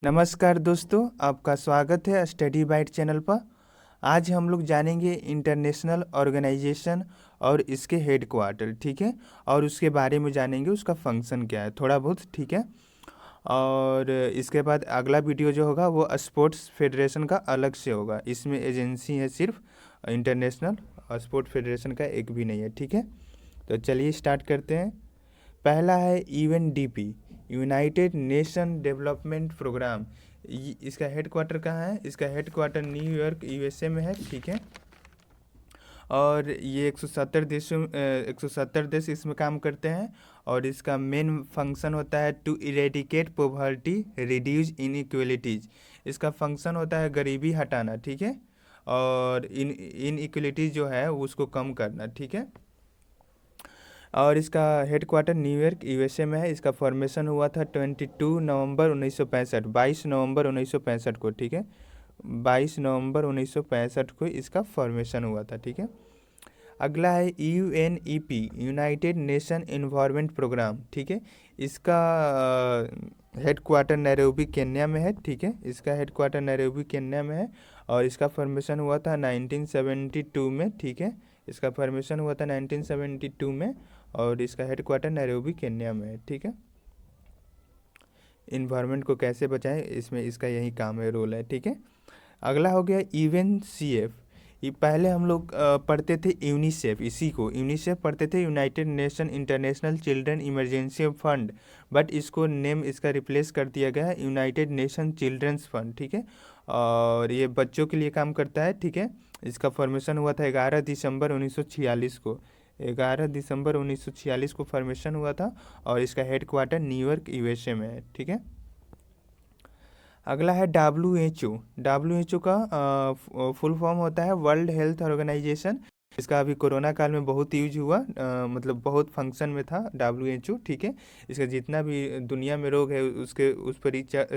नमस्कार दोस्तों, आपका स्वागत है स्टडी बाइट चैनल पर। आज हम लोग जानेंगे इंटरनेशनल ऑर्गेनाइजेशन और इसके हेडक्वार्टर, ठीक है। और उसके बारे में जानेंगे, उसका फंक्शन क्या है थोड़ा बहुत, ठीक है। और इसके बाद अगला वीडियो जो होगा वो स्पोर्ट्स फेडरेशन का अलग से होगा। इसमें एजेंसी है सिर्फ इंटरनेशनल, और स्पोर्ट्स फेडरेशन का एक भी नहीं है, ठीक है। तो चलिए स्टार्ट करते हैं। पहला है UNDP, United Nation development programme. इसका हेडक्वार्टर कहाँ है? इसका हेडक्वार्टर न्यूयॉर्क यूएसए में है, ठीक है। और ये 170 देश इसमें काम करते हैं। और इसका मेन फंक्शन होता है to eradicate poverty, reduce inequalities. इसका फंक्शन होता है गरीबी हटाना, ठीक है। और इनइक्वलिटीज जो है उसको कम करना, ठीक है। और इसका हेडक्वार्टर न्यूयॉर्क यूएसए में है। इसका फॉर्मेशन हुआ था 22 नवंबर 1965 को, ठीक है। 22 नवंबर 1965 को इसका फॉर्मेशन हुआ था, ठीक है। अगला है UNEP, United Nation environment programme, ठीक है। इसका हेडक्वार्टर नैरोबी केन्या में है, ठीक है। इसका हेडक्वार्टर नैरोबी केन्या में है। और इसका फॉर्मेशन हुआ था 1972 में, ठीक है। इसका फॉर्मेशन हुआ था 1972 में। और इसका हेडक्वार्टर नैरोबी केन्या में है, ठीक है। इन्वायरमेंट को कैसे बचाएं, इसमें इसका यही काम है, रोल है, ठीक है। अगला हो गया यूएनसीएफ। ये पहले हम लोग पढ़ते थे यूनिसेफ, इसी को यूनिसेफ पढ़ते थे, United nation international children emergency fund. But इसको नेम इसका रिप्लेस कर दिया गया है यूनाइटेड नेशन चिल्ड्रंस फंड, ठीक है। और ये बच्चों के लिए काम करता है, ठीक है। इसका फॉर्मेशन हुआ था 11 दिसंबर 1946 को। 11 दिसंबर 1946 को फॉर्मेशन हुआ था। और इसका हेडक्वार्टर न्यूयॉर्क यूएसए में है, ठीक है। अगला है WHO। WHO का फुल फॉर्म होता है वर्ल्ड हेल्थ ऑर्गेनाइजेशन। इसका अभी कोरोना काल में बहुत यूज हुआ, मतलब बहुत फंक्शन में था WHO, ठीक है। इसका जितना भी दुनिया में रोग है उसके उस पर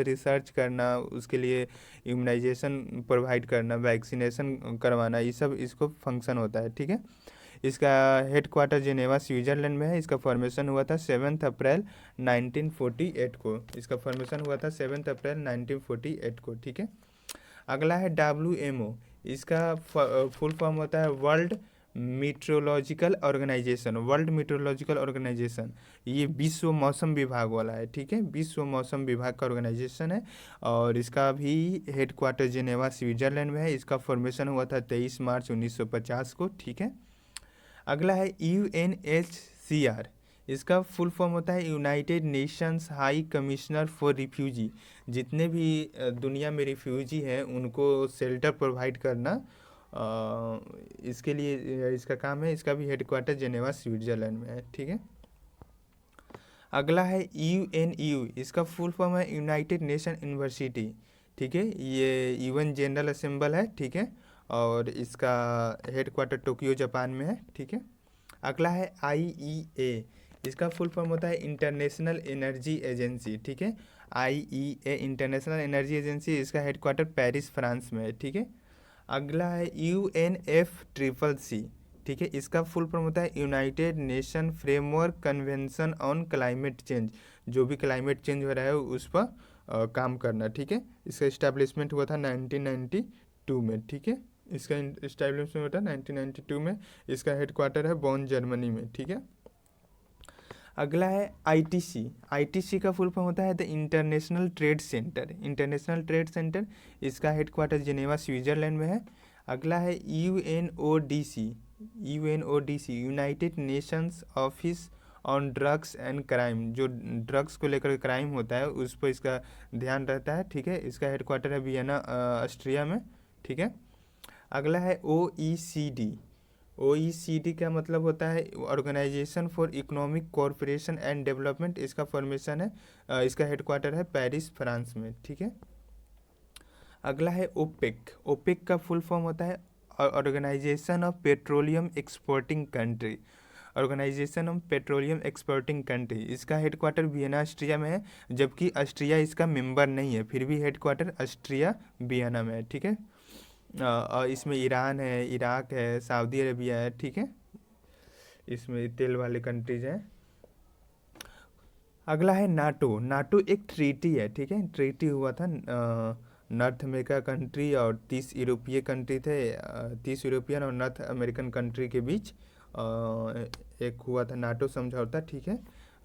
रिसर्च करना, उसके लिए इम्यूनाइजेशन प्रोवाइड करना, वैक्सीनेशन करवाना, ये सब इसको फंक्शन होता है, ठीक है। इसका हेडक्वार्टर जेनेवा स्विट्जरलैंड में है। इसका फॉर्मेशन हुआ था 7 अप्रैल 1948 को। इसका फॉर्मेशन हुआ था 7 अप्रैल 1948 को, ठीक है। अगला है WMO। इसका फुल फॉर्म होता है वर्ल्ड मीट्रोलॉजिकल ऑर्गेनाइजेशन। वर्ल्ड मीट्रोलॉजिकल ऑर्गेनाइजेशन ये विश्व मौसम विभाग वाला है, ठीक है। विश्व मौसम विभाग का ऑर्गेनाइजेशन है। और इसका भी हेडक्वार्टर जेनेवा स्विट्जरलैंड में है। इसका फॉर्मेशन हुआ था 23 मार्च 1950 को, ठीक है। अगला है UNHCR। इसका फुल फॉर्म होता है United Nations high commissioner for refugee. जितने भी दुनिया में रिफ्यूजी हैं उनको शेल्टर प्रोवाइड करना, इसके लिए इसका काम है। इसका भी हेडक्वार्टर जेनेवा स्विट्जरलैंड में है, ठीक है। अगला है UNU। इसका फुल फॉर्म है यूनाइटेड नेशन यूनिवर्सिटी, ठीक है। ये UN जनरल असेंबल है, ठीक है। और इसका हेडक्वार्टर टोक्यो जापान में है, ठीक है। अगला है IEA। इसका फुल फॉर्म होता है इंटरनेशनल एनर्जी एजेंसी, ठीक है। IEA इंटरनेशनल एनर्जी एजेंसी, इसका हेडक्वार्टर पेरिस फ्रांस में है, ठीक है। अगला है UNFCCC, ठीक है। इसका फुल फॉर्म होता है United nation framework convention on climate change. जो भी क्लाइमेट चेंज हो रहा है उस पर काम करना, ठीक है। इसका इस्टेब्लिशमेंट हुआ था 1992 में, ठीक है। इसका इस्टेब्लिशमेंट हुआ था 1992 में। इसका हेडक्वार्टर है बॉन जर्मनी में, ठीक है। अगला है ITC। ITC का फुल फॉर्म होता है the international trade centre. International trade centre, इसका हेडक्वार्टर जिनेवा स्विट्जरलैंड में है। अगला है UNODC। UNODC United Nations office on drugs and crime. जो ड्रग्स को लेकर क्राइम होता है उस पर इसका ध्यान रहता है, ठीक है। इसका हेडक्वार्टर है वियना ऑस्ट्रिया में, ठीक है। अगला है OECD। OECD का मतलब होता है organisation for economic cooperation and development. इसका फॉर्मेशन है, इसका हेडक्वार्टर है पेरिस फ्रांस में, ठीक है। अगला है ओपेक। ओपेक का फुल फॉर्म होता है organisation of petroleum exporting country. Organisation of petroleum exporting country, इसका हेडक्वार्टर वियना ऑस्ट्रिया में है। जबकि ऑस्ट्रिया इसका मेंबर नहीं है, फिर भी हेडक्वार्टर ऑस्ट्रिया वियना में है, ठीक है। और इसमें ईरान है, इराक है, सऊदी अरेबिया है, ठीक है। इसमें तेल वाले कंट्रीज हैं। अगला है नाटो। नाटो एक ट्रीटी है, ठीक है। ट्रीटी हुआ था नॉर्थ अमेरिका कंट्री और 30 यूरोपीय कंट्री थे, 30 यूरोपियन और नॉर्थ अमेरिकन कंट्री के बीच एक हुआ था नाटो समझौता, ठीक है।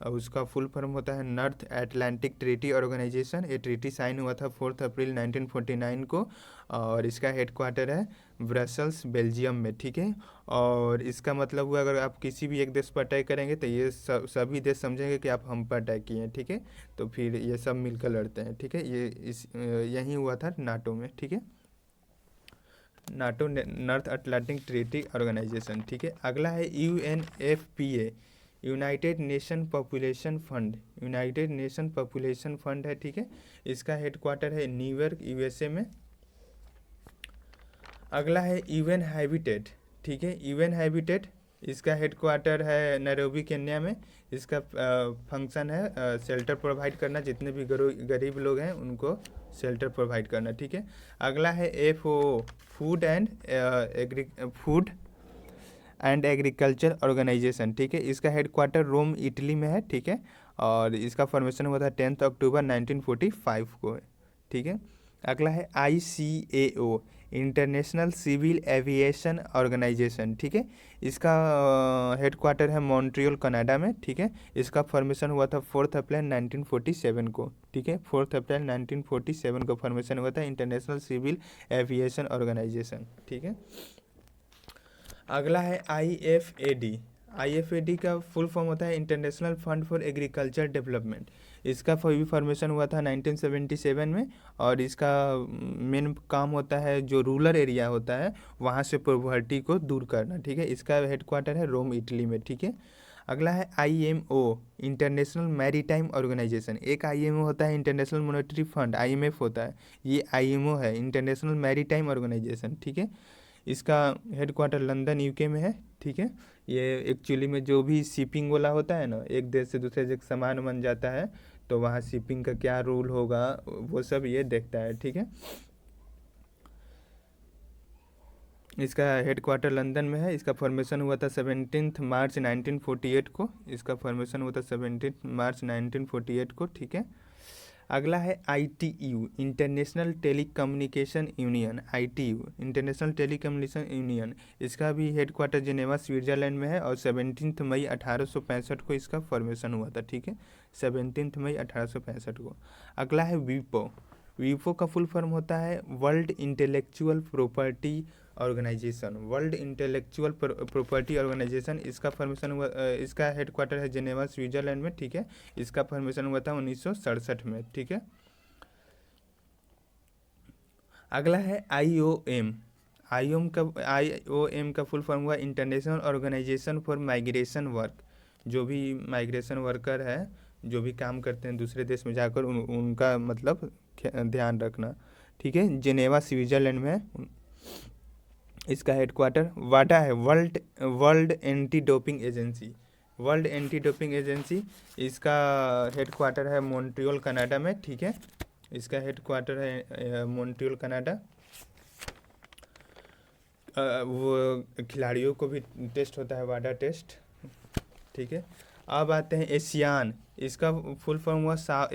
उसका फुल फॉर्म होता है नॉर्थ एटलांटिक ट्रीटी ऑर्गेनाइजेशन। ये ट्रीटी साइन हुआ था 4 अप्रैल 1949 को, और इसका हेडक्वार्टर है ब्रसल्स बेल्जियम में, ठीक है। और इसका मतलब हुआ अगर आप किसी भी एक देश पर अटैक करेंगे तो ये सभी देश समझेंगे कि आप हम पर अटैक किए हैं, ठीक है। तो फिर ये सब मिलकर लड़ते हैं, ठीक है। ये यही हुआ था नाटो में, ठीक है। NATO North Atlantic Treaty Organisation, ठीक है। अगला है UNFPA, United Nation population fund. United Nation population fund है, ठीक है। इसका हेडक्वार्टर है न्यूयॉर्क USA में। अगला है यूएन हैबिटेट, ठीक है। यूएन हैबिटेट इसका हेडक्वार्टर है नैरोबी केन्या में। इसका फंक्शन है शेल्टर प्रोवाइड करना, जितने भी गरीब लोग हैं उनको शेल्टर प्रोवाइड करना, ठीक है। अगला है FAO, food and agriculture organisation, ठीक है। इसका हेडक्वार्टर रोम इटली में है, ठीक है। और इसका फॉर्मेशन हुआ था 10 अक्टूबर 1945 को, ठीक है। अगला है ICAO, international civil aviation organisation, ठीक है। इसका हेडक्वार्टर है मॉन्ट्रियल कनाडा में, ठीक है। इसका फॉर्मेशन हुआ था 4 अप्रैल 1947 को, ठीक है। 4 अप्रैल 1947 को फॉर्मेशन हुआ था इंटरनेशनल सिविल एविएशन ऑर्गेनाइजेशन, ठीक है। अगला है IFAD। IFAD का फुल फॉर्म होता है international fund for agriculture development. इसका भी फॉर्मेशन हुआ था 1977 में, और इसका मेन काम होता है जो रूरल एरिया होता है वहाँ से पॉवर्टी को दूर करना, ठीक है। इसका हेडक्वार्टर है रोम इटली में, ठीक है। अगला है IMO, इंटरनेशनल मैरीटाइम ऑर्गेनाइजेशन। एक IMO होता है इंटरनेशनल मॉनेटरी फंड, IMF होता है। ये IMO है इंटरनेशनल मैरीटाइम ऑर्गेनाइजेशन, ठीक है। इसका हेडक्वार्टर लंदन UK में है, ठीक है। ये एक्चुअली में जो भी शिपिंग वाला होता है ना, एक देश से दूसरे देश सामान बन जाता है, तो वहाँ शिपिंग का क्या रूल होगा वो सब ये देखता है, ठीक है। इसका हेडक्वार्टर लंदन में है। इसका फॉर्मेशन हुआ था 17 मार्च 1948 को। इसका फॉर्मेशन हुआ था 17 मार्च 1948 को, ठीक है। अगला है ITU, international telecommunication union. ITU international telecommunication union, इसका भी हेडक्वार्टर जिनेवा स्विट्जरलैंड में है, और 17 मई 1865 को इसका फॉर्मेशन हुआ था, ठीक है। 17 मई 1865 को। अगला है WIPO। WIPO का फुल फॉर्म होता है world intellectual property organisation. World intellectual property organisation, इसका फॉर्मेशन हुआ इसका हेडक्वार्टर है जिनेवा स्विट्जरलैंड में, ठीक है। इसका फॉर्मेशन हुआ था 1967 में, ठीक है। अगला है IOM। IOM का फुल फॉर्म हुआ international organisation for migration work. जो भी माइग्रेशन वर्कर है, जो भी काम करते हैं दूसरे देश में जाकर उनका मतलब ध्यान रखना, ठीक है। जिनेवा स्विट्जरलैंड में है। इसका हेडक्वार्टर वाडा है, world world anti doping agency. World anti doping agency, इसका हेडक्वार्टर है मॉन्ट्रियल कनाडा में, ठीक है। इसका हेडक्वार्टर है मॉन्ट्रियल कनाडा। वो खिलाड़ियों को भी टेस्ट होता है वाडा टेस्ट, ठीक है। अब आते हैं एशियान। इसका फुल फॉर्म हुआ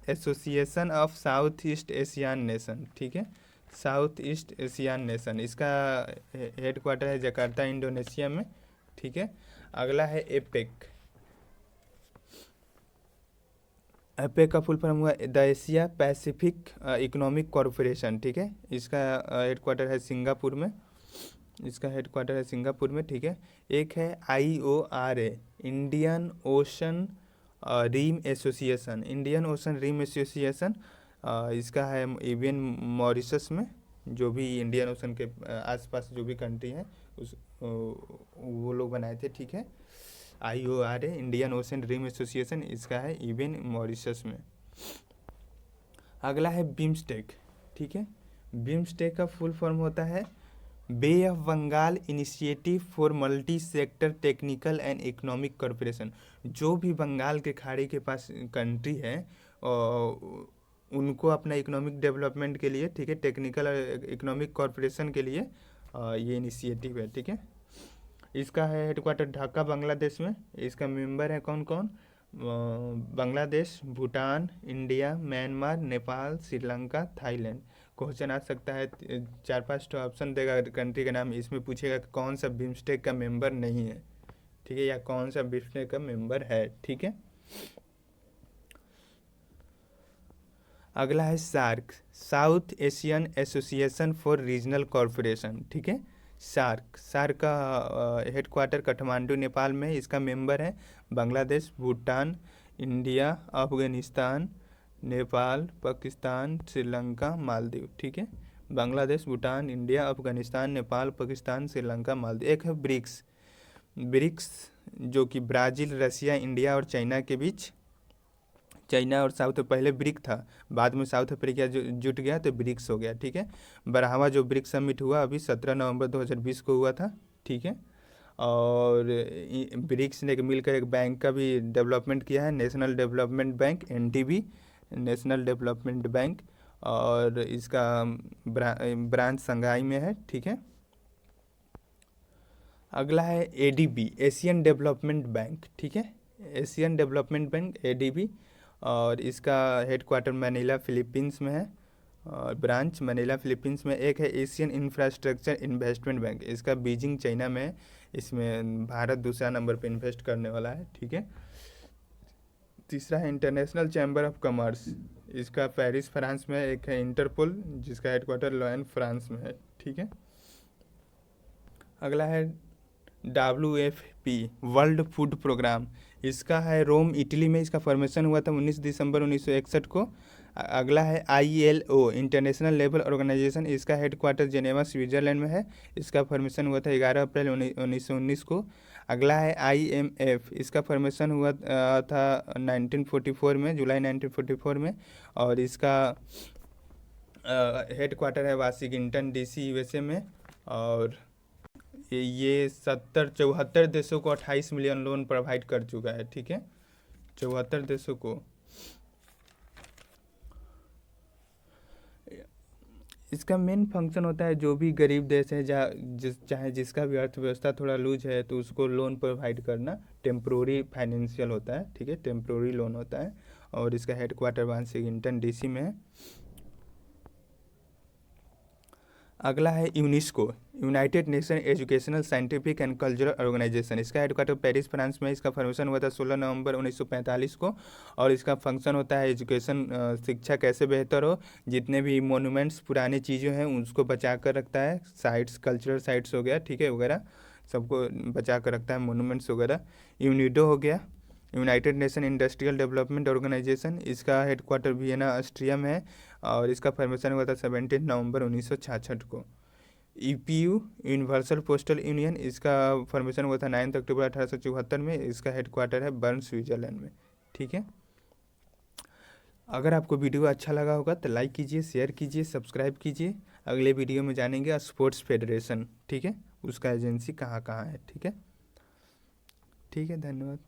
association of South East Asian nation, ठीक है। साउथ ईस्ट एशियान नेशन, इसका हेडक्वार्टर है जकार्ता इंडोनेशिया में, ठीक है। अगला है एपेक। एपेक का फुल फॉर्म हुआ the Asia Pacific economic corporation, ठीक है। इसका हेडक्वार्टर है सिंगापुर में। इसका हेडक्वार्टर है सिंगापुर में, ठीक है। एक है IORA, Indian Ocean Rim Association. Indian Ocean Rim Association, इसका है इवियन मॉरिशस में। जो भी इंडियन ओशन के आसपास जो भी कंट्री हैं उस वो लोग बनाए थे, ठीक है। IORA, Indian Ocean Rim Association, इसका है इवियन मॉरिशस में। अगला है बिम्स्टेक, ठीक है। बिम्स्टेक का फुल फॉर्म होता है Bay of Bengal initiative for multi sector technical and economic corporation. जो भी बंगाल के खाड़ी के पास कंट्री है उनको अपना इकोनॉमिक डेवलपमेंट के लिए, ठीक है, टेक्निकल और इकोनॉमिक कॉरपोरेशन के लिए ये इनिशिएटिव है, ठीक है। इसका है हेडक्वार्टर ढाका बांग्लादेश में। इसका मेंबर है कौन कौन? Bangladesh, Bhutan, India, Myanmar, Nepal, Sri Lanka, Thailand. Question आ सकता है, 4-5 तो ऑप्शन देगा कंट्री का नाम, इसमें पूछेगा कि कौन सा बिम्स्टेक का मेंबर नहीं है, ठीक है, या कौन सा बिम्स्टेक का मेंबर है, ठीक है। अगला है SAARC, South Asian Association for Regional Corporation, ठीक है। सार्क सार्क का हेडक्वार्टर काठमांडू नेपाल में है। इसका मेंबर है बांग्लादेश, भूटान, इंडिया, अफगानिस्तान, नेपाल, पाकिस्तान, श्रीलंका, मालदीव, ठीक है। बांग्लादेश, भूटान, इंडिया, अफगानिस्तान, नेपाल, पाकिस्तान, श्रीलंका, मालदीव। एक है ब्रिक्स, ब्रिक्स जो कि ब्राज़ील, रसिया, इंडिया और चाइना के बीच, चाइना और साउथ, पहले ब्रिक था, बाद में साउथ अफ्रीका जो जुट गया तो ब्रिक्स हो गया, ठीक है। बरहवा जो ब्रिक्स समिट हुआ अभी 17 नवंबर 2020 को हुआ था, ठीक है। और ब्रिक्स ने मिलकर एक बैंक का भी डेवलपमेंट किया है, national development bank, NDB, national development bank, और इसका ब्रांच संघाई में है, ठीक है। अगला है एडीबी, एशियन डेवलपमेंट बैंक, ठीक है, एशियन डेवलपमेंट बैंक, एडीबी, और इसका हेडक्वार्टर मनीला फिलीपींस में है, और ब्रांच मनीला फिलीपींस में। एक है एशियन इंफ्रास्ट्रक्चर इन्वेस्टमेंट बैंक, इसका बीजिंग चाइना में है, इसमें भारत दूसरा नंबर पे इन्वेस्ट करने वाला है, ठीक है। तीसरा है इंटरनेशनल चैम्बर ऑफ कॉमर्स, इसका पेरिस फ्रांस में। एक है इंटरपोल, जिसका हेडक्वार्टर लोयन फ्रांस में है, ठीक है। अगला है WFP, वर्ल्ड फूड प्रोग्राम, इसका है रोम इटली में, इसका फॉर्मेशन हुआ था 19 दिसंबर 1961 को। अगला है ILO, इंटरनेशनल लेबर ऑर्गेनाइजेशन, इसका हेडक्वार्टर जेनेवा स्विट्जरलैंड में है, इसका फॉर्मेशन हुआ था 11 अप्रैल 1919 को। अगला है IMF, इसका फॉर्मेशन हुआ था 1944 में, जुलाई 1944 में, और इसका हेडक्वार्टर है वाशिंगटन DC, USA में। और ये 74 देशों को 28 मिलियन लोन प्रोवाइड कर चुका है, ठीक है, 74 देशों को। इसका मेन फंक्शन होता है जो भी गरीब देश है, चाहे जिसका भी अर्थव्यवस्था थोड़ा लूज है तो उसको लोन प्रोवाइड करना, टेम्प्रोरी फाइनेंशियल होता है, ठीक है, टेम्प्रोरी लोन होता है। और इसका हेडक्वार्टर वाशिंगटन DC में है। अगला है UNESCO, United Nation educational scientific and cultural organisation, इसका हेडक्वार्टर पेरिस फ्रांस में। इसका फॉर्मेशन हुआ था 16 नवंबर 1945 को, और इसका फंक्शन होता है एजुकेशन, शिक्षा कैसे बेहतर हो, जितने भी मोनूमेंट्स पुरानी चीज़ें हैं उसको बचा कर रखता है, साइट्स, कल्चरल साइट्स हो गया, ठीक है, वगैरह सबको बचा कर रखता है, मोनूमेंट्स वगैरह। यूनिडो हो गया, United Nation industrial development organisation, इसका हेडक्वार्टर वियना ऑस्ट्रिया में है, और इसका फॉर्मेशन हुआ था 17 नवंबर 1966 को। EPU, यूनिवर्सल पोस्टल यूनियन, इसका फॉर्मेशन हुआ था 9 अक्टूबर 1874 में, इसका हेडक्वार्टर है बर्न स्विट्जरलैंड में, ठीक है। अगर आपको वीडियो अच्छा लगा होगा तो लाइक कीजिए, शेयर कीजिए, सब्सक्राइब कीजिए। अगले वीडियो में जानेंगे स्पोर्ट्स फेडरेशन, ठीक है, उसका एजेंसी कहाँ कहाँ है, ठीक है, ठीक है, धन्यवाद।